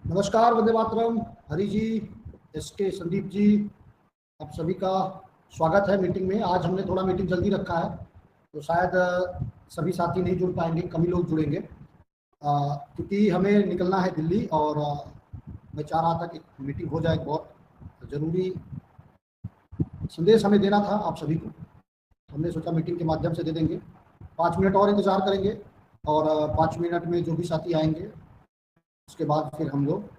नमस्कार, वंदे मातरम। हरि जी, एसके संदीप जी, आप सभी का स्वागत है मीटिंग में। आज हमने थोड़ा मीटिंग जल्दी रखा है तो शायद सभी साथी नहीं जुड़ पाएंगे, कम ही लोग जुड़ेंगे क्योंकि हमें निकलना है दिल्ली। और मैं चाह रहा था कि मीटिंग हो जाए। बहुत ज़रूरी संदेश हमें देना था आप सभी को, हमने सोचा मीटिंग के माध्यम से दे देंगे। 5 मिनट और इंतज़ार करेंगे और 5 मिनट में जो भी साथी आएंगे उसके बाद फिर हम लोग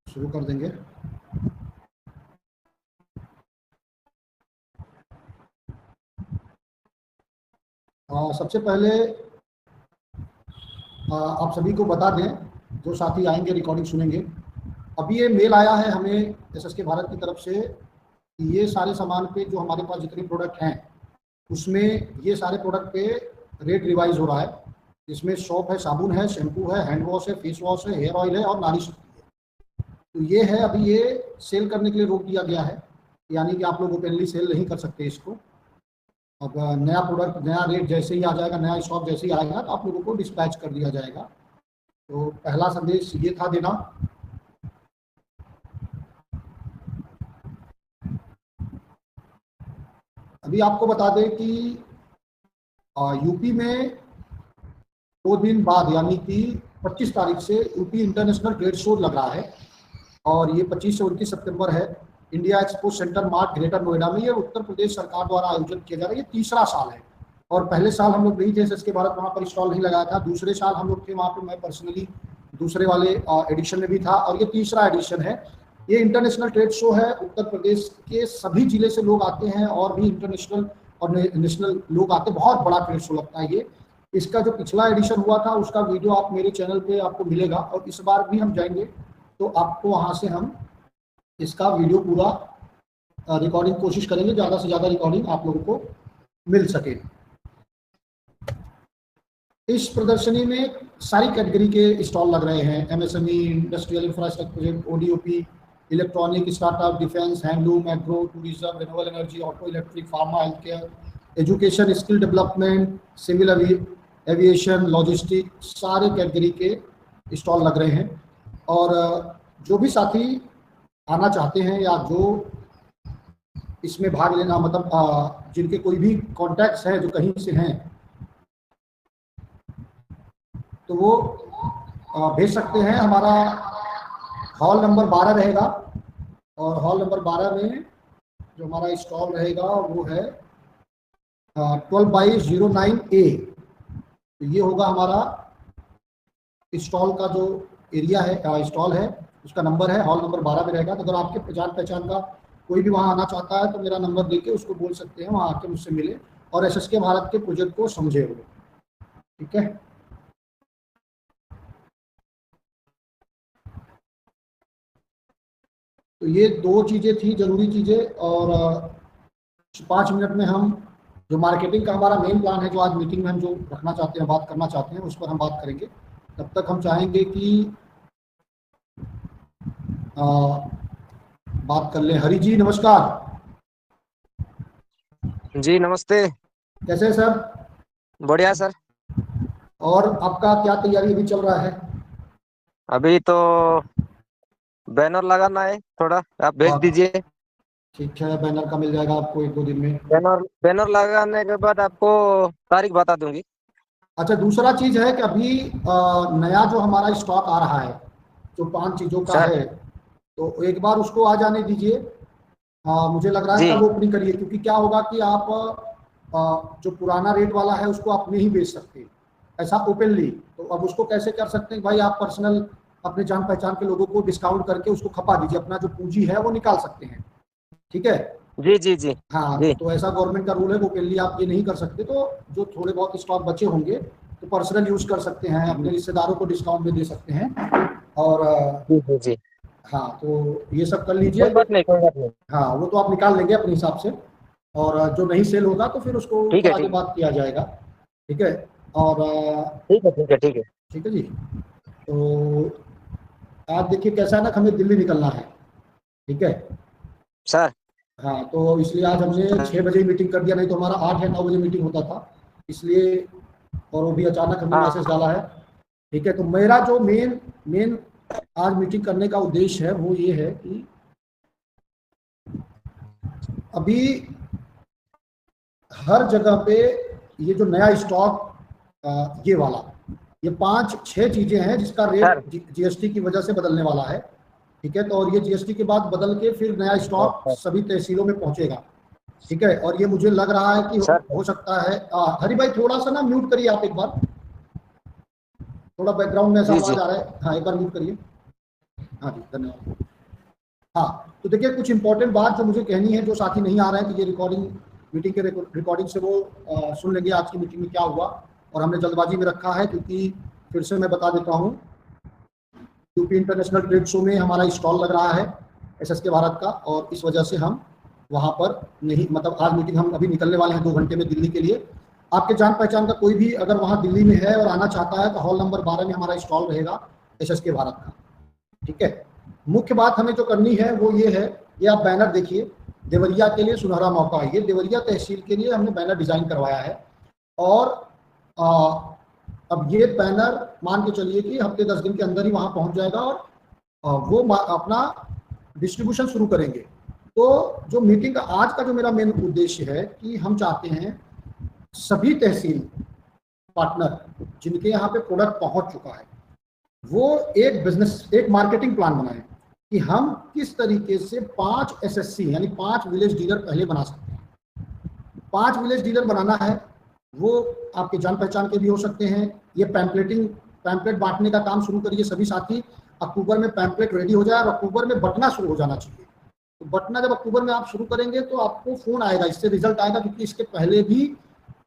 शुरू कर देंगे। सबसे पहले आप सभी को बता दें, जो साथी आएंगे रिकॉर्डिंग सुनेंगे, अभी ये मेल आया है हमें एसएसके भारत की तरफ से कि ये सारे सामान पे जो हमारे पास जितने प्रोडक्ट हैं उसमें ये सारे प्रोडक्ट पे रेट रिवाइज हो रहा है। इसमें सोप है, साबुन है, शैम्पू है, हैंड वॉश है, फेस वॉश है, हेयर ऑयल है और नारी शक्ति है। तो ये है, अभी ये सेल करने के लिए रोक दिया गया है, यानी कि आप लोग ओपनली सेल नहीं कर सकते इसको। अब नया प्रोडक्ट, नया रेट जैसे ही आ जाएगा, नया स्टॉक जैसे ही आएगा तो आप लोगों को डिस्पैच कर दिया जाएगा। तो पहला संदेश ये था देना। अभी आपको बता दें कि यूपी में 2 दिन बाद यानी कि 25 तारीख से यूपी इंटरनेशनल ट्रेड शो लग रहा है और ये 25 से 29 सितंबर है। India expo centre mart greater Noida में, ये उत्तर प्रदेश सरकार द्वारा आयोजित किया जा रहा है। ये तीसरा साल है और पहले साल हम लोग नहीं थे, एसएसके भारत वहाँ पर स्टॉल नहीं लगाया था। दूसरे साल हम लोग थे वहाँ पर, मैं पर्सनली दूसरे वाले एडिशन में भी था और ये तीसरा एडिशन है। ये इंटरनेशनल ट्रेड शो है, उत्तर प्रदेश के सभी जिले से लोग आते हैं और भी इंटरनेशनल और नेशनल लोग आते हैं। बहुत बड़ा ट्रेड शो लगता है ये। इसका जो पिछला एडिशन हुआ था उसका वीडियो आप मेरे चैनल पे आपको मिलेगा और इस बार भी हम जाएंगे तो आपको वहाँ से हम इसका वीडियो पूरा रिकॉर्डिंग कोशिश करेंगे, ज़्यादा से ज़्यादा रिकॉर्डिंग आप लोगों को मिल सके। इस प्रदर्शनी में सारी कैटेगरी के स्टॉल लग रहे हैं, MSME, industrial infrastructure, ODOP, electronic, startup, defence, handloom, agro, tourism, renewable energy, auto electric, pharma, health care, education, skill development, civil aviation, logistic, सारे कैटेगरी के स्टॉल लग रहे हैं। और जो भी साथी आना चाहते हैं या जो इसमें भाग लेना, मतलब जिनके कोई भी कॉन्टैक्ट्स हैं जो कहीं से हैं, तो वो भेज सकते हैं। हमारा हॉल नंबर 12 रहेगा और हॉल नंबर 12 में जो हमारा स्टॉल रहेगा वो है 12/09A। तो ये होगा हमारा स्टॉल का जो एरिया है, स्टॉल है, उसका नंबर है, हॉल नंबर 12 में रहेगा। तो अगर आपके जान पहचान का कोई भी वहाँ आना चाहता है तो मेरा नंबर देके उसको बोल सकते हैं, वहाँ आके मुझसे मिले और एसएसके भारत के प्रोजेक्ट को समझे वो। ठीक है, तो ये 2 चीज़ें थी, जरूरी चीज़ें। और 5 मिनट में हम जो मार्केटिंग का हमारा मेन प्लान है, जो आज मीटिंग में हम जो रखना चाहते हैं, बात करना चाहते हैं, उस पर हम बात करेंगे। तब तक हम चाहेंगे कि बात कर ले। हरि जी नमस्कार। जी नमस्ते। कैसे हैं सर? बढ़िया सर। और आपका क्या तैयारी अभी चल रहा है? अभी तो बैनर लगाना है, थोड़ा आप भेज दीजिए। ठीक है, बैनर का मिल जाएगा आपको 1-2 दिन में। बैनर लगाने के बाद आपको तारीख बता दूंगी। अच्छा, दूसरा चीज है कि अभी नया जो हमारा स्टॉक आ रहा है जो 5 चीजों का सर है, तो एक बार उसको आ जाने दीजिए। मुझे लग रहा है जी कल ओपनिंग करिए, क्योंकि क्या होगा कि आप जो पुराना रेट वाला है उसको आप नहीं बेच सकते ऐसा ओपनली। तो अब उसको कैसे कर सकते हैं भाई, आप पर्सनल अपने जान पहचान के लोगों को डिस्काउंट करके उसको खपा दीजिए, अपना जो पूंजी है वो निकाल सकते हैं। ठीक है, जी जी जी हाँ। जी तो ऐसा गवर्नमेंट का रूल है, ओपनली आप ये नहीं कर सकते। तो जो थोड़े बहुत स्टॉक बचे होंगे तो पर्सनल यूज कर सकते हैं, अपने रिश्तेदारों को डिस्काउंट में दे सकते हैं। और जी जी जी, हाँ, तो ये सब कर कोई लीजिए। बात नहीं, कोई बात नहीं। हाँ, वो तो आप निकाल लेंगे अपने हिसाब से और जो नहीं सेल होगा तो फिर उसको ठीक है आगे ठीक बात किया जाएगा। ठीक है, और ठीक है ठीक है ठीक है। ठीक है जी। तो आप देखिए कैसा है ना, हमें दिल्ली निकलना है। ठीक है, सर हाँ, तो इसलिए आज हमने 6 बजे मीटिंग कर दिया, नहीं तो हमारा 8 या 9 बजे मीटिंग होता था। इसलिए और वो भी अचानक हमने हाँ मैसेज डाला है। ठीक है, तो मेरा जो मेन मेन आज मीटिंग करने का उद्देश्य है वो ये है कि अभी हर जगह पे ये जो नया स्टॉक ये वाला, ये 5-6 चीजें हैं जिसका सर। रेट जीएसटी की वजह से बदलने वाला है। ठीक है, तो और ये जीएसटी के बाद बदल के फिर नया स्टॉक सर सभी तहसीलों में पहुंचेगा। ठीक है, और ये मुझे लग रहा है कि सर हो सकता है हरि भाई थोड़ा सा ना म्यूट करिए आप एक बार, थोड़ा बैकग्राउंड में ऐसा जी आवाज जी। आ रहा है। हाँ, एक बार म्यूट करिए। हाँ जी, धन्यवाद। हाँ, तो देखिए कुछ इंपॉर्टेंट बात जो मुझे कहनी है, जो साथी नहीं आ रहे हैं तो ये रिकॉर्डिंग, मीटिंग के रिकॉर्डिंग से वो सुन लेंगे आज की मीटिंग में क्या हुआ। और हमने जल्दबाजी में रखा है क्योंकि फिर से मैं बता देता हूँ, यूपी इंटरनेशनल ट्रेड शो में हमारा स्टॉल लग रहा है एसएसके भारत का, और इस वजह से हम वहाँ पर नहीं, मतलब आज मीटिंग हम अभी निकलने वाले हैं 2 घंटे में दिल्ली के लिए। आपके जान पहचान का कोई भी अगर वहाँ दिल्ली में है और आना चाहता है तो हॉल नंबर 12 में हमारा स्टॉल रहेगा एसएसके भारत का। ठीक है, मुख्य बात हमें जो करनी है वो ये है, ये आप बैनर देखिए, देवरिया के लिए सुनहरा मौका है। ये देवरिया तहसील के लिए हमने बैनर डिजाइन करवाया है, और अब ये बैनर मान के चलिए कि हफ्ते 10 दिन के अंदर ही वहां पहुंच जाएगा, और वो अपना डिस्ट्रीब्यूशन शुरू करेंगे। तो जो मीटिंग का आज का जो मेरा मेन उद्देश्य है कि हम चाहते हैं सभी तहसील पार्टनर जिनके यहाँ पे प्रोडक्ट पहुंच चुका है वो एक बिजनेस, एक मार्केटिंग प्लान बनाएं कि हम किस तरीके से 5 एसएससी यानी 5 विलेज डीलर पहले बना सकते हैं। 5 विलेज डीलर बनाना है, वो आपके जान पहचान के भी हो सकते हैं। ये पैम्पलेट बांटने का काम शुरू करिए सभी साथी। अक्टूबर में पैम्पलेट रेडी हो जाए और अक्टूबर में बंटना शुरू हो जाना चाहिए। तो बंटना जब अक्टूबर में आप शुरू करेंगे तो आपको फोन आएगा, इससे रिजल्ट आएगा, क्योंकि इसके पहले भी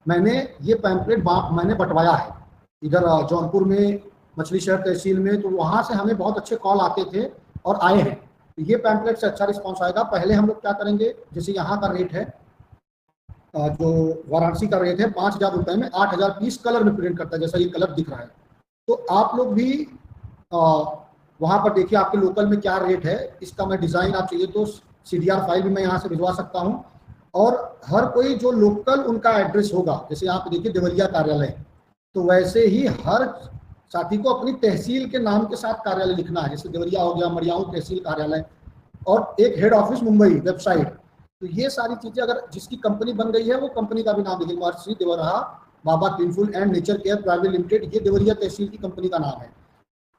मैंने ये पैम्पलेट मैंने बंटवाया है इधर जौनपुर में, मछली शहर तहसील में। तो वहां से हमें बहुत अच्छे कॉल आते थे और आए हैं, तो ये पैम्पलेट से अच्छा रिस्पॉन्स आएगा। पहले हम लोग क्या करेंगे, जैसे यहाँ का रेट है, जो वाराणसी का रेट है 5,000 रुपए में 8,000 पीस कलर में प्रिंट करता है, जैसा ये कलर दिख रहा है। तो आप लोग भी वहां पर देखिए आपके लोकल में क्या रेट है। इसका मैं डिजाइन, आप चाहिए तो CDR फाइल भी मैं यहाँ से भिजवा सकता हूँ। और हर कोई जो लोकल उनका एड्रेस होगा, जैसे आप देखिए देवरिया कार्यालय, तो वैसे ही हर साथी को अपनी तहसील के नाम के साथ कार्यालय लिखना है। जैसे देवरिया हो गया, मरियाऊ तहसील कार्यालय, और एक हेड ऑफिस मुंबई वेबसाइट। तो ये सारी चीजें, अगर जिसकी कंपनी बन गई है वो कंपनी का भी नाम लिखिए, Maharshi Devraha Baba cleanful and nature care private limited, ये देवरिया तहसील की कंपनी का नाम है।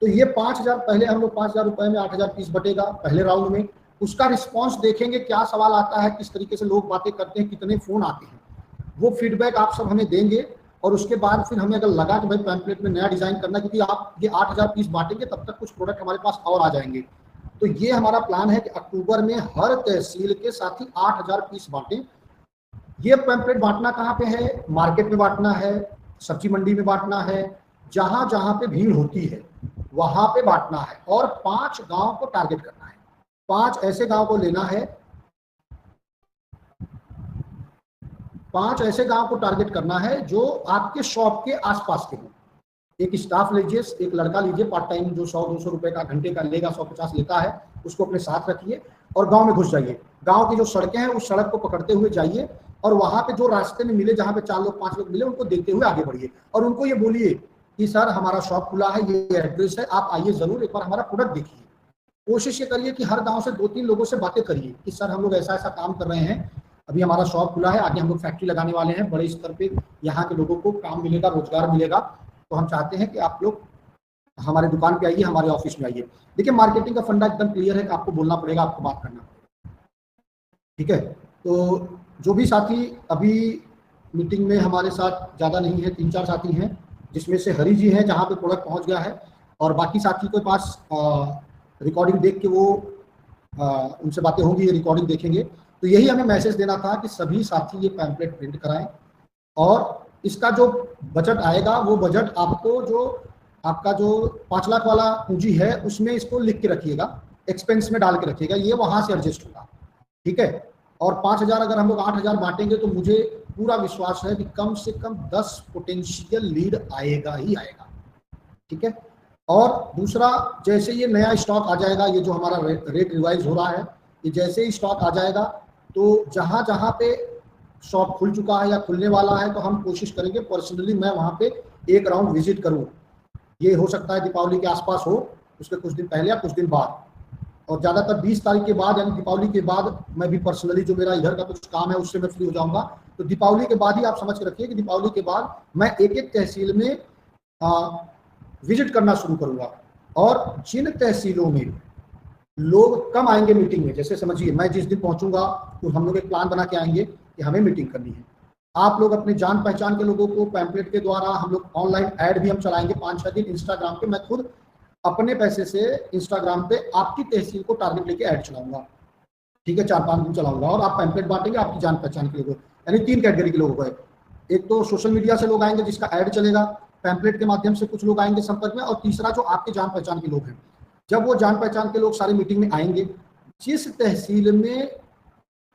तो ये 5,000, पहले हम लोग 5,000 रुपए में 8,000 पीस बटेगा पहले राउंड में। उसका रिस्पॉन्स देखेंगे, क्या सवाल आता है, किस तरीके से लोग बातें करते हैं, कितने फोन आते हैं, वो फीडबैक आप सब हमें देंगे। और उसके बाद फिर हमें अगर लगा कि भाई पैम्पलेट में नया डिजाइन करना, क्योंकि आप ये 8,000 पीस बांटेंगे तब तक कुछ प्रोडक्ट हमारे पास और आ जाएंगे। तो ये हमारा प्लान है कि अक्टूबर में हर तहसील के साथी 8,000 पीस बांटें। ये पैम्पलेट बांटना कहाँ पे है, मार्केट में बांटना है, सब्जी मंडी में बांटना है, जहां जहां पे भीड़ होती है वहां पे बांटना है। और 5 गांव को टारगेट करना है, 5 ऐसे गांव को लेना है, 5 ऐसे गांव को टारगेट करना है जो आपके शॉप के आसपास के हों। एक स्टाफ लीजिए, एक लड़का लीजिए पार्ट टाइम, जो 100-200 रुपए का घंटे का लेगा, 150 लेता है, उसको अपने साथ रखिए और गांव में घुस जाइए। गांव की जो सड़कें हैं उस सड़क को पकड़ते हुए जाइए, और वहां पे जो रास्ते में मिले, जहां पे 4 लोग 5 लोग मिले, उनको देखते हुए आगे बढ़िए। और उनको ये बोलिए कि सर हमारा शॉप खुला है, ये एड्रेस है, आप आइए जरूर, एक बार हमारा प्रोडक्ट देखिए। कोशिश ये करिए कि हर गांव से 2-3 लोगों से बातें करिए कि सर हम लोग ऐसा ऐसा काम कर रहे हैं, अभी हमारा शॉप खुला है, आगे हम लोग फैक्ट्री लगाने वाले हैं, बड़े स्तर पे यहाँ के लोगों को काम मिलेगा, रोजगार मिलेगा, तो हम चाहते हैं कि आप लोग हमारे दुकान पे आइए, हमारे ऑफिस में आइए। देखिए मार्केटिंग का फंडा एकदम क्लियर है कि आपको बोलना पड़ेगा, आपको बात करना पड़ेगा। ठीक है, तो जो भी साथी अभी मीटिंग में हमारे साथ ज़्यादा नहीं है, 3-4 साथी हैं, जिसमें से हरी जी हैं जहाँ पे प्रोडक्ट पहुँच गया है, और बाकी साथी के पास रिकॉर्डिंग देख के वो उनसे बातें होंगी, ये रिकॉर्डिंग देखेंगे। तो यही हमें मैसेज देना था कि सभी साथी ये पैम्पलेट प्रिंट कराएं, और इसका जो बजट आएगा वो बजट आपको, जो आपका जो 5 लाख वाला पूंजी है उसमें इसको लिख के रखिएगा, एक्सपेंस में डाल के रखिएगा, ये वहां से एडजस्ट होगा। ठीक है, और 5,000 अगर हम लोग 8,000 बांटेंगे तो मुझे पूरा विश्वास है कि कम से कम 10 पोटेंशियल लीड आएगा ही आएगा। ठीक है, और दूसरा, जैसे ये नया स्टॉक आ जाएगा, ये जो हमारा रेट रिवाइज हो रहा है, ये जैसे ही स्टॉक आ जाएगा तो जहां जहां पे शॉप खुल चुका है या खुलने वाला है, तो हम कोशिश करेंगे पर्सनली मैं वहां पे एक राउंड विजिट करूं। ये हो सकता है दीपावली के आसपास हो, उसके कुछ दिन पहले या कुछ दिन बाद, और ज़्यादातर 20 तारीख के बाद यानी दीपावली के बाद मैं भी पर्सनली जो मेरा इधर का कुछ काम है उससे मैं फ्री हो जाऊंगा। तो दीपावली के बाद ही आप समझ के रखिए कि दीपावली के बाद मैं एक एक तहसील में विजिट करना शुरू करूंगा। और जिन तहसीलों में लोग कम आएंगे मीटिंग में, जैसे समझिए मैं जिस दिन पहुंचूंगा तो हम लोग एक प्लान बना के आएंगे कि हमें मीटिंग करनी है। आप लोग अपने जान पहचान के लोगों को पैम्पलेट के द्वारा, हम लोग ऑनलाइन ऐड भी हम चलाएंगे 5-6 दिन इंस्टाग्राम पे। मैं खुद अपने पैसे से इंस्टाग्राम पे आपकी तहसील को टारगेट लेके ऐड चलाऊंगा, ठीक है, 4-5 दिन चलाऊंगा। और आप पैम्पलेट बांटेंगे आपकी जान पहचान के लोगों, यानी 3 कैटेगरी के लोगों को। एक तो सोशल मीडिया से लोग आएंगे जिसका ऐड चलेगा, पैम्पलेट के माध्यम से कुछ लोग आएंगे संपर्क में, और तीसरा जो आपके जान पहचान के लोग हैं। जब वो जान पहचान के लोग सारी मीटिंग में आएंगे, जिस तहसील में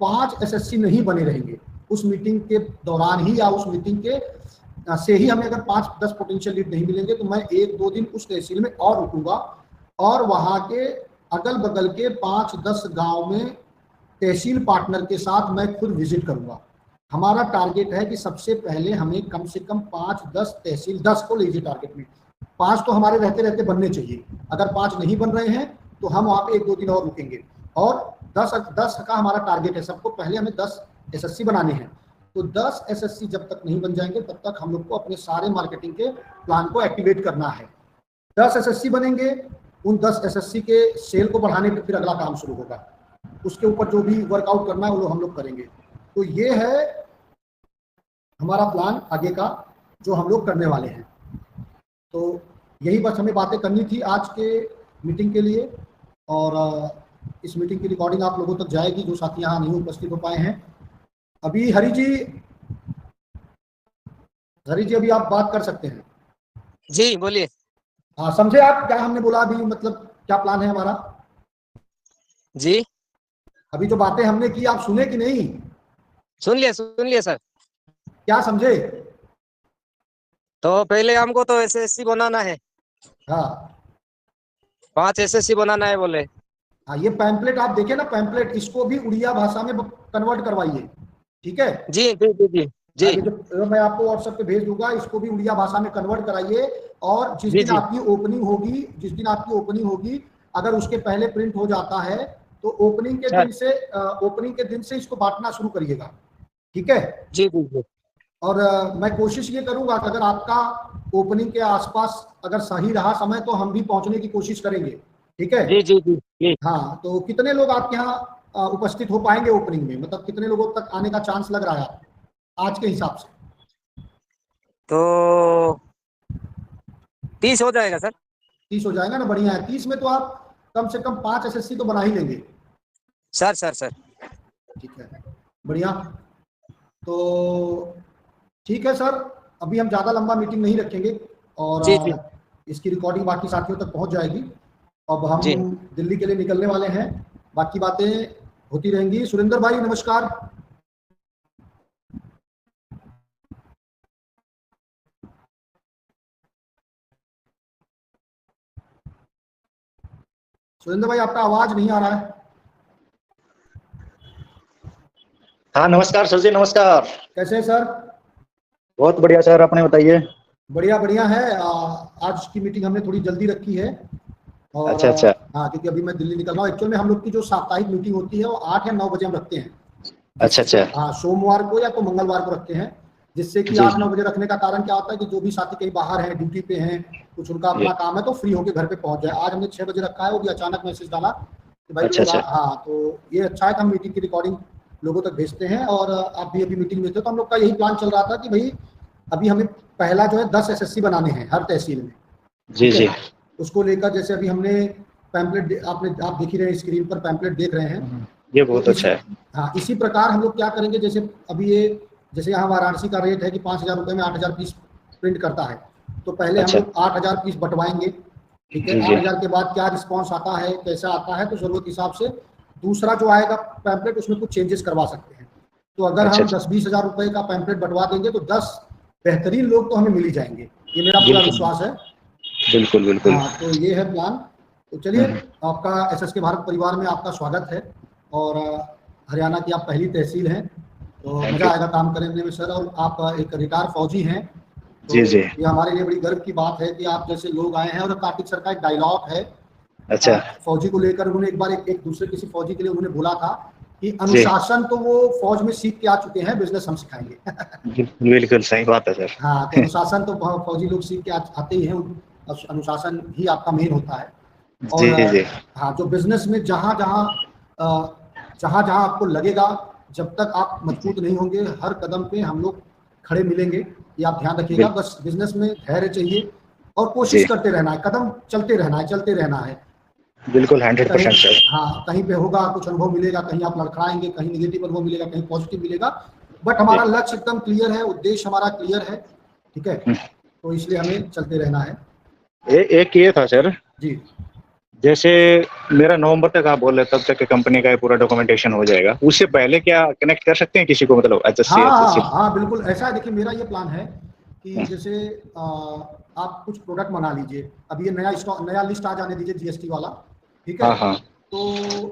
5 SSC नहीं बने रहेंगे उस मीटिंग के दौरान ही या उस मीटिंग के से ही हमें अगर 5-10 पोटेंशियल लीड नहीं मिलेंगे तो मैं 1-2 दिन उस तहसील में और रुकूंगा, और वहां के अगल बगल के 5-10 गांव में तहसील पार्टनर के साथ मैं खुद विजिट करूंगा। हमारा टारगेट है कि सबसे पहले हमें कम से कम 5-10 तहसील, 10 को लीजिए टारगेट में, 5 तो हमारे रहते रहते बनने चाहिए। अगर 5 नहीं बन रहे हैं तो हम वहाँ पे 1-2 दिन और रुकेंगे। और 10 का हमारा टारगेट है, सबको पहले हमें 10 SSC बनाने हैं। तो 10 SSC जब तक नहीं बन जाएंगे तब तक हम लोग को अपने सारे मार्केटिंग के प्लान को एक्टिवेट करना है। 10 SSC बनेंगे, उन 10 SSC के सेल को बढ़ाने पर फिर अगला काम शुरू होगा, उसके ऊपर जो भी वर्कआउट करना है वो हम लोग करेंगे। तो ये है हमारा प्लान आगे का जो हम लोग करने वाले हैं। तो यही बस हमें बातें करनी थी आज के मीटिंग के लिए, और इस मीटिंग की रिकॉर्डिंग आप लोगों तक जाएगी जो साथी यहाँ नहीं उपस्थित हो पाए हैं। अभी हरी जी अभी आप बात कर सकते हैं। जी बोलिए। हाँ, समझे आप क्या हमने बोला अभी, मतलब क्या प्लान है हमारा? जी अभी जो बातें हमने की आप सुने कि नहीं? सुन लिया सर। क्या समझे? तो पहले हमको तो SSC बनाना है। हाँ 5 SSC बनाना है बोले। हाँ, ये पैम्पलेट आप देखे ना, पैम्पलेट, इसको भी उड़िया भाषा में कन्वर्ट करवाइए, ठीक है? जी जी जी जी जी आगे जो मैं आपको व्हाट्सएप पे भेज दूंगा, इसको भी उड़िया भाषा में कन्वर्ट कराइए। और जिस जी दिन जी आपकी ओपनिंग होगी अगर उसके पहले प्रिंट हो जाता है तो ओपनिंग के दिन से इसको बांटना शुरू करिएगा, ठीक है? जी जी जी। और मैं कोशिश ये करूंगा कि अगर आपका ओपनिंग के आसपास अगर सही रहा समय तो हम भी पहुंचने की कोशिश करेंगे, ठीक है? जी जी जी जी। हाँ, तो कितने लोग आपके यहाँ उपस्थित हो पाएंगे ओपनिंग में, मतलब कितने लोगों तक आने का चांस लग रहा है आज के हिसाब से? तो 30 हो जाएगा सर। 30 हो जाएगा ना, बढ़िया है। 30 में तो आप कम से कम 5 SSC तो बना ही लेंगे। सर ठीक है, बढ़िया। तो ठीक है सर, अभी हम ज़्यादा लंबा मीटिंग नहीं रखेंगे, और जी जी इसकी रिकॉर्डिंग बाकी साथियों तक पहुंच जाएगी। अब हम जी। दिल्ली के लिए निकलने वाले हैं, बाकी बातें होती रहेंगी। सुरेंद्र भाई नमस्कार। सुरेंद्र भाई आपका आवाज नहीं आ रहा है। हाँ नमस्कार सर जी, नमस्कार। कैसे हैं सर? बहुत बढ़िया सर, अपने बताइए। बढ़िया है। आज की मीटिंग हमने थोड़ी जल्दी रखी है, और अच्छा। हाँ, क्योंकि अभी मैं दिल्ली निकल रहा हूँ। एक्चुअल में हम लोग की जो साप्ताहिक मीटिंग होती है वो 8 या 9 बजे हम रखते हैं। अच्छा। हाँ, सोमवार को या तो मंगलवार को रखते हैं, जिससे कि 8-9 बजे रखने का कारण क्या होता है कि जो भी साथी कहीं बाहर हैं, ड्यूटी पे हैं, कुछ उनका अपना काम है तो फ्री होके घर पे पहुंच जाए। आज हमने 6 बजे रखा है, वो भी अचानक मैसेज डाला कि भाई अच्छा। हाँ, तो ये अच्छा है कि हम मीटिंग की रिकॉर्डिंग लोगों तक भेजते हैं। और आप भी अभी मीटिंग में थे तो हम लोग का यही प्लान चल रहा था कि भाई अभी हमें पहला जो है 10 SSC बनाने हैं हर तहसील में। जी। उसको लेकर जैसे अभी हमने पैम्पलेट, आप देख ही रहे हैं, स्क्रीन पर पैम्पलेट देख रहे हैं, ये बहुत तो अच्छा है। हाँ, इसी प्रकार हम लोग क्या करेंगे, जैसे अभी ये जैसे यहाँ वाराणसी का रेट है कि 5,000 रुपये में 8,000 पीस प्रिंट करता है, तो पहले हम लोग 8,000 पीस बंटवाएंगे, ठीक है? 8,000 के बाद क्या रिस्पॉन्स आता है, कैसा आता है, तो जरूरत के हिसाब से दूसरा जो आएगा पैम्पलेट उसमें कुछ चेंजेस करवा सकते हैं। तो अगर हम 10-20 हज़ार रुपये का पैम्पलेट बंटवा देंगे तो 10 बेहतरीन लोग तो हमें मिल ही जाएंगे, ये मेरा पूरा विश्वास है। बिल्कुल। हाँ, तो ये है प्लान। तो चलिए, आपका SSK भारत परिवार में आपका स्वागत है, और हरियाणा की आप पहली तहसील हैं, तो मजा आएगा काम करने में सर। और आप एक रिटायर फौजी हैं, तो जी जी। ये हमारे लिए बड़ी गर्व की बात है कि आप जैसे लोग आए हैं। और कार्तिक सर का एक डायलॉग है अच्छा फौजी को लेकर, उन्होंने एक बार एक दूसरे किसी फौजी के लिए उन्होंने बोला था कि जी, अनुशासन तो वो फौज में सीख के आ चुके हैं, बिजनेस हम सिखाएंगे। बिल्कुल बिल्कुल सही बात है सर। हाँ, तो अनुशासन तो फौजी लोग सीख के आते ही हैं, अनुशासन ही आपका मेन होता है। और जी जी हाँ, जो बिजनेस में जहाँ जहाँ आपको लगेगा, जब तक आप मजबूत नहीं होंगे, हर कदम पे हम लोग खड़े मिलेंगे, ये आप ध्यान रखिएगा। बस बिजनेस में धैर्य चाहिए और कोशिश जी, करते रहना है, कदम चलते रहना है। बिल्कुल कहीं 100% सर। हाँ, कहीं पे होगा कुछ अनुभव मिलेगा, कहीं आप लड़खड़ाएंगे, कहीं निगेटिव अनुभव मिलेगा, कहीं पॉजिटिव मिलेगा, बट जी। हमारा लक्ष्य एकदम क्लियर है, उद्देश्य हमारा क्लियर है, ठीक है। तो इसलिए हमें चलते रहना है। एक ये था सर, जी जैसे मेरा नवंबर तक आप बोल रहे तब तक कंपनी का ये पूरा डॉक्यूमेंटेशन हो जाएगा, उससे पहले क्या कनेक्ट कर सकते हैं किसी को, मतलब हाँ HSC? हाँ हाँ, बिल्कुल ऐसा है। देखिए, मेरा ये प्लान है कि जैसे आप कुछ प्रोडक्ट बना लीजिए, अब ये नया स्टॉक, नया लिस्ट आ जाने दीजिए GST वाला, ठीक है। हाँ हाँ तो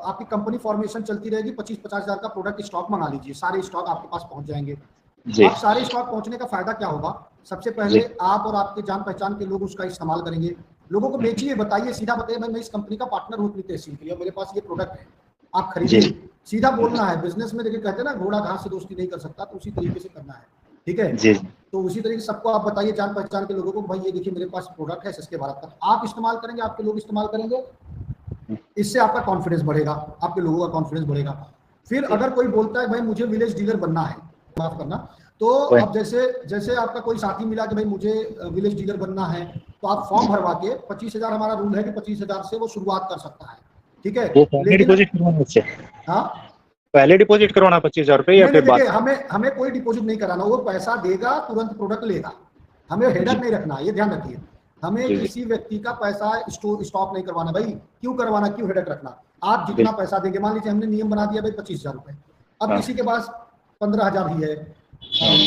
आपकी कंपनी फॉर्मेशन चलती रहेगी, 25-50 हज़ार का प्रोडक्ट स्टॉक मंगा लीजिए, सारे स्टॉक आपके पास पहुंच जाएंगे। जी आप सारे स्टॉक पहुंचने का फायदा क्या होगा? सबसे पहले जी आप और आपके जान पहचान के लोग उसका इस्तेमाल करेंगे। लोगों को बेचिए, बताइए, सीधा बताइए, मैं इस कंपनी का पार्टनर हूँ इतनी तहसील के लिए, मेरे पास ये प्रोडक्ट है, आप जी खरीदिए। सीधा बोलना है। बिजनेस में देखिए, कहते हैं ना, घोड़ा घास से दोस्ती नहीं कर सकता, तो उसी तरीके से करना है, ठीक है। जी तो उसी तरीके से सबको आप बताइए, जान पहचान के लोगों को, भाई ये देखिए मेरे पास प्रोडक्ट है SSK भारत का, तो आप इस्तेमाल करेंगे, आपके लोग इस्तेमाल करेंगे, इससे आपका कॉन्फिडेंस बढ़ेगा, आपके लोगों का कॉन्फिडेंस बढ़ेगा। फिर जी। अगर कोई बोलता है भाई मुझे विलेज डीलर बनना है, माफ करना, तो अब जैसे जैसे आपका कोई साथी मिला कि भाई मुझे विलेज डीलर बनना है, तो आप फॉर्म भरवा के 25,000, हमारा रूल है कि 25,000 से वो शुरुआत कर सकता है, ठीक है। वो पहले लेकिन डिपॉजिट करवाना उससे, हाँ, पहले डिपॉजिट करवाना 25,000 रुपये या नहीं फिर नहीं, बाद? देखिए, हमें हमें कोई डिपॉजिट नहीं कराना, वो पैसा देगा, तुरंत प्रोडक्ट लेगा, हमें हेडक जी नहीं रखना, ये ध्यान रखिए। हमें जी जी किसी व्यक्ति का पैसा स्टॉक नहीं करवाना भाई, क्यों करवाना, क्यों हेडक रखना। आप जितना बिल्कुल। पैसा देंगे, मान लीजिए हमने नियम बना दिया भाई 25,000 रुपए, अब हाँ किसी के पास 15,000 ही है, हाँ,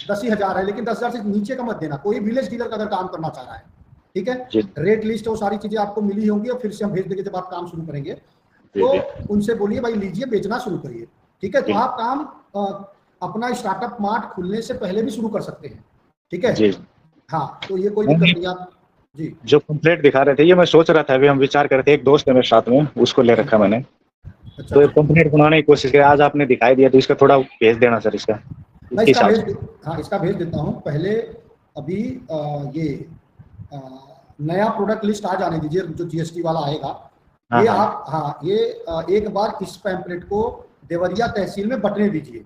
10,000 है, लेकिन 10,000 से नीचे का मत देना। कोई विलेज डीलर का अगर काम करना चाह रहा है, ठीक है, जी रेट लिस्ट वो सारी चीजें आपको मिली होंगी, और फिर से हम भेज देंगे जब आप काम शुरू करेंगे, जी तो जी उनसे बोलिए भाई लीजिए, बेचना शुरू करिए, ठीक है। तो जी आप काम अपना स्टार्टअप मार्ट खुलने से पहले भी शुरू कर सकते हैं, ठीक है। जी। हाँ, तो ये कोई दिक्कत नहीं, नहीं, आप जी जो कंप्लेंट दिखा रहे थे, ये मैं सोच रहा था, अभी हम विचार कर रहे थे, एक दोस्त है मेरे साथ में, उसको ले जी, रखा मैंने, अच्छा तो एक अच्छा। कंप्लेंट बनाने की कोशिश की। आज आपने दिखाई दिया तो इसका थोड़ा भेज देना सर, इसका मैं इसके हिसाब से। हाँ, इसका भेज देता हूँ पहले। अभी ये अ, नया प्रोडक्ट लिस्ट आ जाने दीजिए, जो GST वाला आएगा। हाँ ये हाँ आप, हाँ, ये एक बार इस पैम्पलेट को देवरिया तहसील में बटने दीजिए,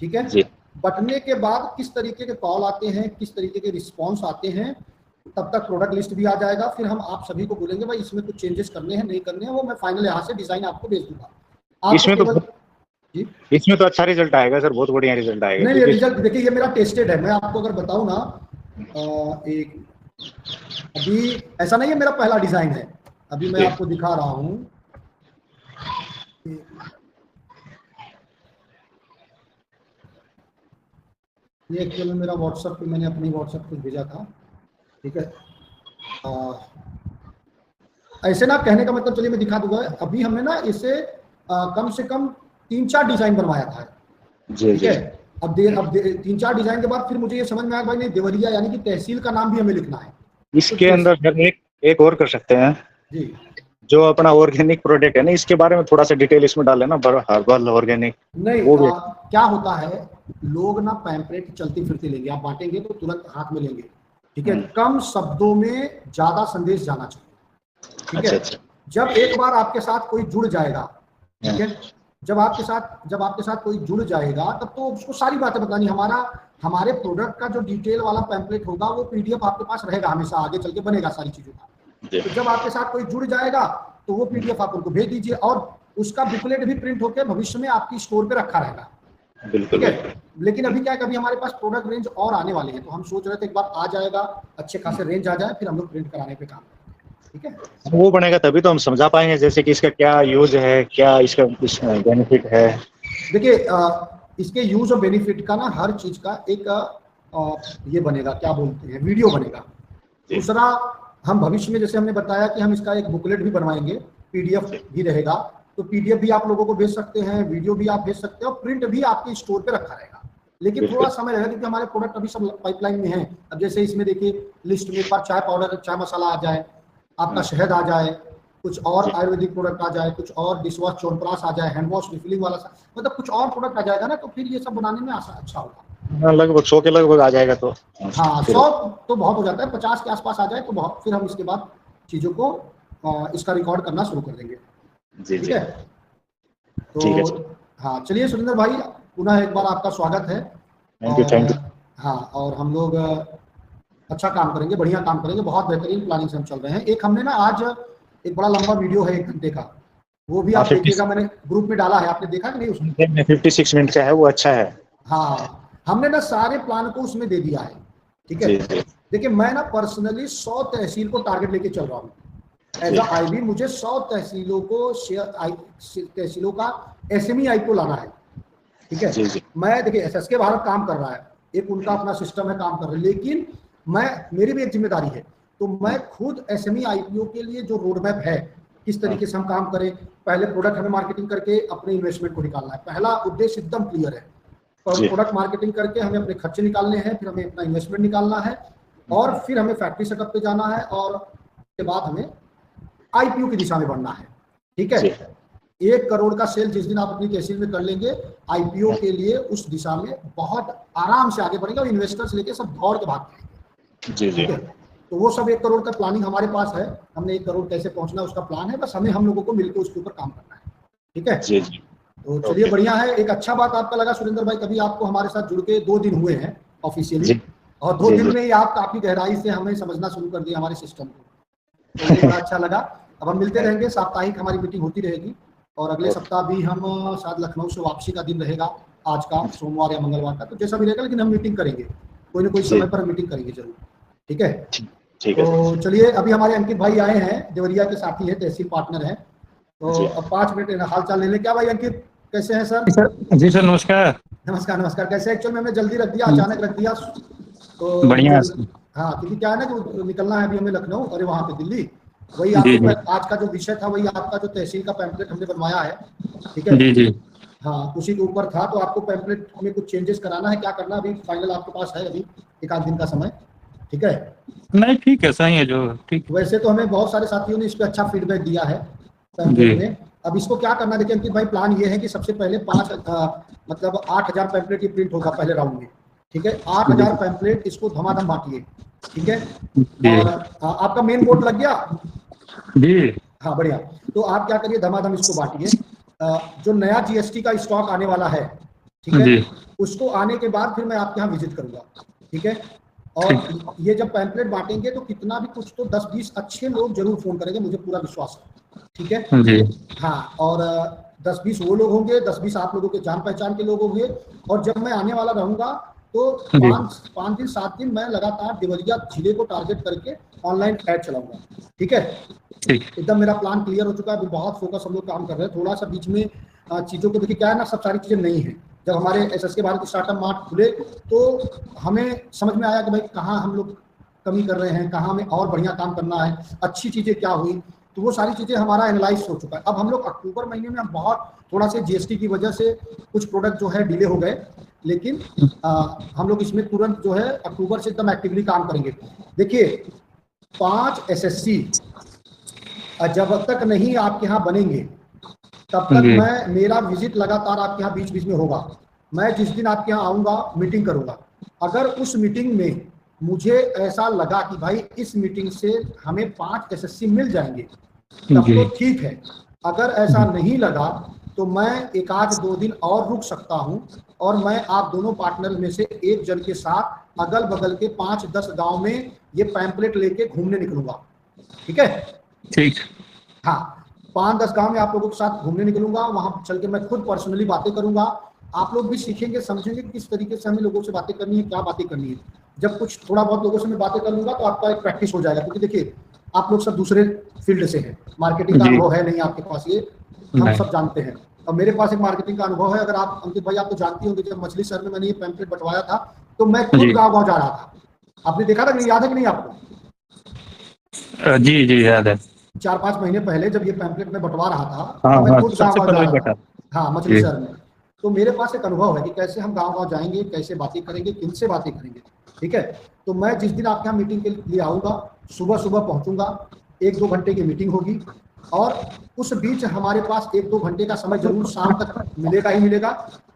ठीक है। जी। बटने के बाद किस तरीके के कॉल आते हैं, किस तरीके के रिस्पॉन्स आते हैं, तब तक प्रोडक्ट लिस्ट भी आ जाएगा। फिर हम आप सभी को बोलेंगे भाई इसमें कुछ चेंजेस करने हैं, नहीं करने हैं, वो मैं फाइनल यहाँ से डिजाइन आपको भेज दूंगा। आपको इसमें तो केवल जी, इसमें तो अच्छा रिजल्ट आएगा सर, बहुत बढ़िया रिजल्ट आएगा, नहीं, ये क्योंकि रिजल्ट देखिए, ये मेरा टेस्टेड है। मैं आपको अगर बताऊं ना, एक अभी ऐसा नहीं है मेरा पहला डिजाइन है, अभी मैं जी आपको दिखा रहा हूं। ये एक्चुअल में मेरा व्हाट्सएप पे, मैंने अपनी व्हाट्सएप पे भेजा था, ठीक है। ऐसे ना कहने का मतलब, चलिए मैं दिखा दूंगा। अभी हमने ना इसे कम से कम 3-4 डिजाइन बनवाया था, जी ठीक जी। है। अब 3-4 डिजाइन के बाद फिर मुझे ये समझ में आया भाई नहीं, देवरिया यानी कि तहसील का नाम भी हमें लिखना है। तो इसके अंदर सर एक एक और कर सकते हैं, जी, जो अपना ऑर्गेनिक प्रोडक्ट है ना, इसके बारे में थोड़ा सा डिटेल इसमें डाल लेना, हर्बल ऑर्गेनिक, नहीं, वो भी। क्या होता है, लोग ना पैम्पलेट चलते फिरते लेंगे, आप बांटेंगे तो तुरंत हाथ में लेंगे, ठीक है। कम शब्दों में ज्यादा संदेश जाना चाहिए, ठीक अच्छा है। अच्छा। जब एक बार आपके साथ कोई जुड़ जाएगा, ठीक है, जब आपके साथ कोई जुड़ जाएगा, तब तो उसको सारी बातें बतानी। हमारे प्रोडक्ट का जो डिटेल वाला पैम्पलेट होगा, वो PDF आपके पास रहेगा, हमेशा आगे चल के बनेगा सारी चीजों का। तो जब आपके साथ कोई जुड़ जाएगा, तो वो PDF आप उनको भेज दीजिए, और उसका बुकलेट भी प्रिंट होकर भविष्य में आपकी स्टोर पे रखा रहेगा, बिल्कुल ठीक बिल्कुल। है। लेकिन अभी क्या है, कभी हमारे पास प्रोडक्ट रेंज और आने वाले हैं, तो हम सोच रहे थे एक बार आ जाएगा, अच्छे खासे रेंज आ जाए, फिर हम लोग प्रिंट कराने पे काम करेंगे, ठीक है। वो बनेगा तभी तो हम समझा पाएंगे, जैसे कि इसका क्या यूज है, क्या इसका बेनिफिट है। देखिए, इसके यूज और बेनिफिट का ना, हर चीज का एक ये बनेगा, क्या बोलते हैं, वीडियो बनेगा। दूसरा, हम भविष्य में, जैसे हमने बताया कि हम इसका एक बुकलेट भी बनवाएंगे, PDF भी रहेगा, तो PDF भी आप लोगों को भेज सकते हैं, वीडियो भी आप भेज सकते हैं, और प्रिंट भी आपके स्टोर पे रखा रहेगा। लेकिन थोड़ा समय लगेगा क्योंकि हमारे प्रोडक्ट अभी सब पाइपलाइन में हैं। अब जैसे इसमें देखिए लिस्ट में पर चाय पाउडर, चाय मसाला आ जाए, आपका शहद आ जाए, कुछ और आयुर्वेदिक प्रोडक्ट आ जाए, कुछ और डिश वॉश च्यवनप्राश आ जाए, हैंड वॉश रिफिलिंग वाला, मतलब कुछ और प्रोडक्ट आ जाएगा ना, तो फिर ये सब बनाने में अच्छा होगा। लगभग 100 के लगभग आ जाएगा तो। हाँ 100 तो बहुत हो जाता है, 50 के आसपास आ जाए तो बहुत, फिर हम इसके बाद चीज़ों को इसका रिकॉर्ड करना शुरू कर देंगे। ठीक है, तो हाँ चलिए सुरेंद्र भाई, पुनः एक बार आपका स्वागत है। Thank you. हाँ, और हम लोग अच्छा काम करेंगे, बढ़िया काम करेंगे, बहुत बेहतरीन प्लानिंग से हम चल रहे हैं। एक हमने ना आज एक बड़ा लंबा वीडियो है 1 घंटे का, वो भी आप देखिएगा, मैंने ग्रुप में डाला है, आपने देखा कि नहीं उसमें? 56 मिनट का है, वो अच्छा है। हाँ, हमने ना सारे प्लान को उसमें दे दिया है। ठीक है, देखिए मैं ना पर्सनली 100 तहसील को टारगेट लेके चल रहा हूँ एज आईबी। मुझे 100 तहसीलों को तहसीलों का SME आई को लाना है। ठीक है, मैं देखिए SSK भारत काम कर रहा है, एक उनका अपना सिस्टम है, काम कर रहे हैं, लेकिन मेरी भी एक जिम्मेदारी है, तो मैं खुद SME IPO के लिए जो रोड मैप है, किस तरीके से हम काम करें, पहले प्रोडक्ट हमें मार्केटिंग करके अपने इन्वेस्टमेंट को निकालना है, पहला उद्देश्य एकदम क्लियर है। प्रोडक्ट मार्केटिंग करके हमें अपने खर्चे निकालने हैं, फिर हमें अपना इन्वेस्टमेंट निकालना है, और फिर हमें फैक्ट्री सेटअप पे जाना है, और उसके बाद हमें IPO की दिशा में बढ़ना है। ठीक है, 1 करोड़ का सेल जिस दिन आप अपनी तहसील में कर लेंगे, IPO के लिए उस दिशा में बहुत आराम से आगे बढ़ेंगे, और इन्वेस्टर्स लेके सब दौड़ के भाग जाएंगे। ठीक है, तो वो सब 1 करोड़ का प्लानिंग हमारे पास है, हमने 1 करोड़ कैसे पहुंचना उसका प्लान है, बस हमें हम लोगों को मिलकर उसके ऊपर काम करना है। ठीक है, तो चलिए बढ़िया है। एक अच्छा बात आपका लगा सुरेंद्र भाई, कभी आपको हमारे साथ जुड़ के 2 दिन हुए हैं ऑफिशियली, और 2 दिन में ही आप काफी गहराई से हमें समझना शुरू कर दिया हमारे सिस्टम को, तो ये बड़ा अच्छा लगा। अब हम मिलते रहेंगे, साप्ताहिक हमारी मीटिंग होती रहेगी, और अगले सप्ताह भी हम शायद लखनऊ से वापसी का दिन रहेगा, आज का सोमवार या मंगलवार का, तो जैसा भी रहेगा, लेकिन हम मीटिंग करेंगे, कोई ना कोई समय पर हम मीटिंग करेंगे जरूर। ठीक है, तो चलिए अभी हमारे अंकित भाई आए हैं, देवरिया के साथी है, तहसील पार्टनर है, तो अब 5 मिनट हाल चाल ले लें। क्या भाई अंकित, कैसे हैं सर? जी सर, नमस्कार। नमस्कार नमस्कार। कैसे? एक्चुअल में हमने जल्दी रख दिया, अचानक रख दिया, तो बढ़िया। हाँ, क्योंकि क्या है ना कि निकलना है अभी हमें लखनऊ, और वहाँ पे दिल्ली, वही आपको आज का जो विषय था, वही आपका जो तहसील का पैम्पलेट हमने बनवाया है। ठीक है, जी। हाँ, उसी के ऊपर था, तो आपको पैम्पलेट में कुछ चेंजेस कराना है, क्या करना अभी फाइनल आपके पास है, अभी 1 दिन का समय। ठीक है, नहीं ठीक है, सही है जो ठीक। वैसे तो हमें बहुत सारे साथियों ने इस पे अच्छा फीडबैक दिया है पैम्पलेट में। अब इसको क्या करना, देखिए अंकित भाई, प्लान ये है कि सबसे पहले 8000 पैम्पलेट ये प्रिंट होगा पहले राउंड में। ठीक है, 8000 पैम्पलेट इसको धमाधम बांटिए। ठीक है, और आपका मेन बोर्ड लग गया जी? हाँ बढ़िया। तो आप क्या करिए, धमाधम इसको बांटिए। जो नया GST का स्टॉक आने वाला है, ठीक है, उसको आने के बाद फिर मैं आपके यहाँ विजिट करूंगा। ठीक है, और ये जब पैम्पलेट बांटेंगे तो कितना भी कुछ तो 10-20 अच्छे लोग जरूर फोन करेंगे, मुझे पूरा विश्वास है। ठीक है जी। हाँ, और 10-20 वो लोग होंगे, 10-20 आप लोगों के जान पहचान के लोग होंगे, और जब मैं आने वाला रहूंगा तो 5 दिन 7 दिन मैं लगातार देवरिया जिले को टारगेट करके ऑनलाइन ऐड चलाऊंगा। ठीक है, एकदम मेरा प्लान क्लियर हो चुका है, अभी बहुत फोकस हम लोग काम कर रहे हैं। थोड़ा सा बीच में चीज़ों को देखिए, क्या है ना, सब सारी चीज़ें नहीं है। जब हमारे SSK भारत स्टार्टअप मार्ट खुले तो हमें समझ में आया कि भाई कहाँ हम लोग कमी कर रहे हैं, कहाँ हमें और बढ़िया काम करना है, अच्छी चीज़ें क्या हुई, तो वो सारी चीज़ें हमारा एनालाइज हो चुका है। अब हम लोग अक्टूबर महीने में बहुत थोड़ा से GST की वजह से कुछ प्रोडक्ट जो है डिले हो गए, लेकिन हम लोग इसमें तुरंत जो है अक्टूबर से एकदम एक्टिवली काम करेंगे। देखिए 5 SSC जब तक नहीं आपके यहाँ बनेंगे तब तक मेरा विजिट लगातार आपके यहाँ बीच बीच में होगा। मैं जिस दिन आपके यहाँ आऊँगा मीटिंग करूँगा, अगर उस मीटिंग में मुझे ऐसा लगा कि भाई इस मीटिंग से हमें 5 SSC मिल जाएंगे तब तो ठीक है, अगर ऐसा नहीं लगा तो मैं 1-2 दिन और रुक सकता हूं, और मैं आप दोनों पार्टनर में से एक जन के साथ अगल बगल के 5-10 गांव में ये पैम्पलेट लेके घूमने निकलूंगा। ठीक है, ठीक, हाँ, 5-10 गांव में आप लोगों के साथ घूमने निकलूंगा, वहां चल के मैं खुद पर्सनली बातें करूंगा, आप लोग भी सीखेंगे, समझेंगे किस तरीके से हमें लोगों से बातें करनी है, क्या बातें करनी है। जब कुछ थोड़ा बहुत लोगों से मैं बातें कर लूंगा तो आपका एक प्रैक्टिस हो जाएगा, क्योंकि देखिए आप लोग सब दूसरे फील्ड से हैं, मार्केटिंग का अनुभव है नहीं आपके पास, ये हम सब जानते हैं, और मेरे पास एक मार्केटिंग का अनुभव है। अगर आप अंकित भाई, आप तो जानती होंगे, जब मछली शहर में मैंने ये पैम्पलेट बंटवाया था तो मैं खुद गाँव जा रहा था, आपने देखा था कि याद है कि नहीं आपको? जी याद है। 4-5 महीने पहले जब ये पैम्पलेट में बंटवा रहा था, हाँ, मैं खुद गाँव जा रहा था, बटा। हाँ, मछली शहर में। तो मेरे पास एक अनुभव है कि कैसे हम गांव-गांव जाएंगे, कैसे बातें करेंगे, किनसे बातें करेंगे, ठीक है। तो मैं जिस दिन आपके यहाँ मीटिंग के लिए आऊँगा, सुबह-सुबह पहुँचूँगा, 1-2 घंटे की मीटिंग होगी और उस बीच हमारे पास 1-2 घंटे का समय जरूर शाम तक मिलेगा ही मिलेगा।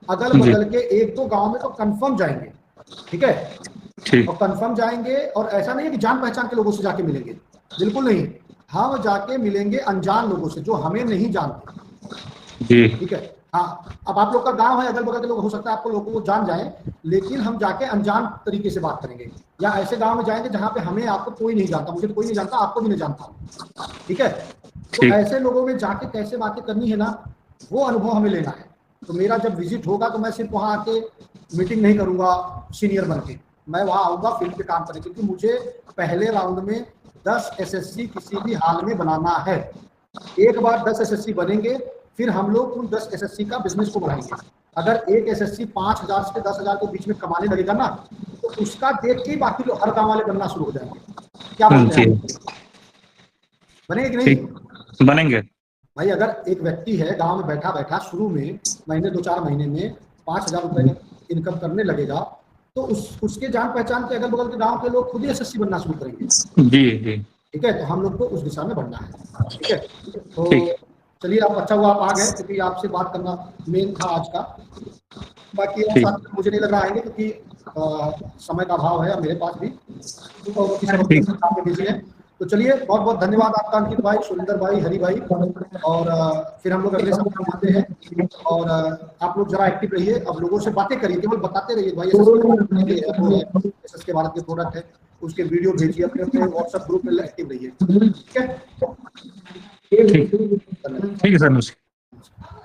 अगल-बगल के 1-2 गाँव में तो कन्फर्म जाएंगे, ठीक है। ठीक। और कन्फर्म जाएंगे, और ऐसा नहीं है कि जान पहचान के लोगों से जाके मिलेंगे, बिल्कुल नहीं। हम जाके मिलेंगे अनजान लोगों से जो हमें नहीं जानते, जी। ठीक है। हाँ, अब आप लोग का गांव है, अगल बगल के लोग हो सकता है आपको लोगों को जान जाए, लेकिन हम जाके अनजान तरीके से बात करेंगे, या ऐसे गांव में जाएंगे जहां पे हमें आपको कोई नहीं जानता, मुझे तो कोई नहीं जानता, आपको भी नहीं जानता, ठीक है। तो ठीक। ऐसे लोगों में जाके कैसे बातें करनी है ना, वो अनुभव हमें लेना है। तो मेरा जब विजिट होगा तो मैं सिर्फ वहाँ आके मीटिंग नहीं करूँगा सीनियर बन के, मैं वहाँ आऊँगा फील्ड पे काम करने, क्योंकि मुझे पहले राउंड में 10 SSC किसी भी हाल में बनाना है। एक बार 10 SSC बनेंगे, फिर हम लोग उन 10 SSC का बिजनेस को बढ़ाएंगे। अगर एक SSC 5,000 से 10,000 के बीच में कमाने लगेगा ना, तो उसका देख के बाकी लोग हर गाँव वाले बनना शुरू हो जाएंगे। क्या बोलते हैं, बनेंगे कि नहीं? ठीक, बनेंगे। भाई अगर एक व्यक्ति है गांव में बैठा बैठा शुरू में महीने 2-4 महीने में 5,000 रुपए इनकम करने लगेगा, तो उसके जान पहचान के अगल बगल के गांव के लोग खुद ही SSC बनना शुरू करेंगे। जी जी। ठीक है, तो हम लोग को उस दिशा में बढ़ना है, ठीक है। तो ठीक। चलिए, आप अच्छा हुआ आप आ गए, क्योंकि आपसे बात करना मेन था आज का। बाकी और साथ में मुझे नहीं लग रहा आएंगे, क्योंकि समय का अभाव है मेरे पास भी, तो बिजी है। तो चलिए, बहुत बहुत धन्यवाद आपका अंकित भाई, सुरेंद्र भाई, हरि भाई, और फिर हम लोग अगले सप्ताह आते हैं। और आप लोग जरा एक्टिव रहिए, अब लोगों से बातें करिए, केवल बताते रहिए भाई एसएस के भारत के प्रोडक्ट है, उसके वीडियो भेजिए, अपने अपने व्हाट्सएप ग्रुप में एक्टिव रहिए, ठीक है। ठीक है सर, नमस्कार।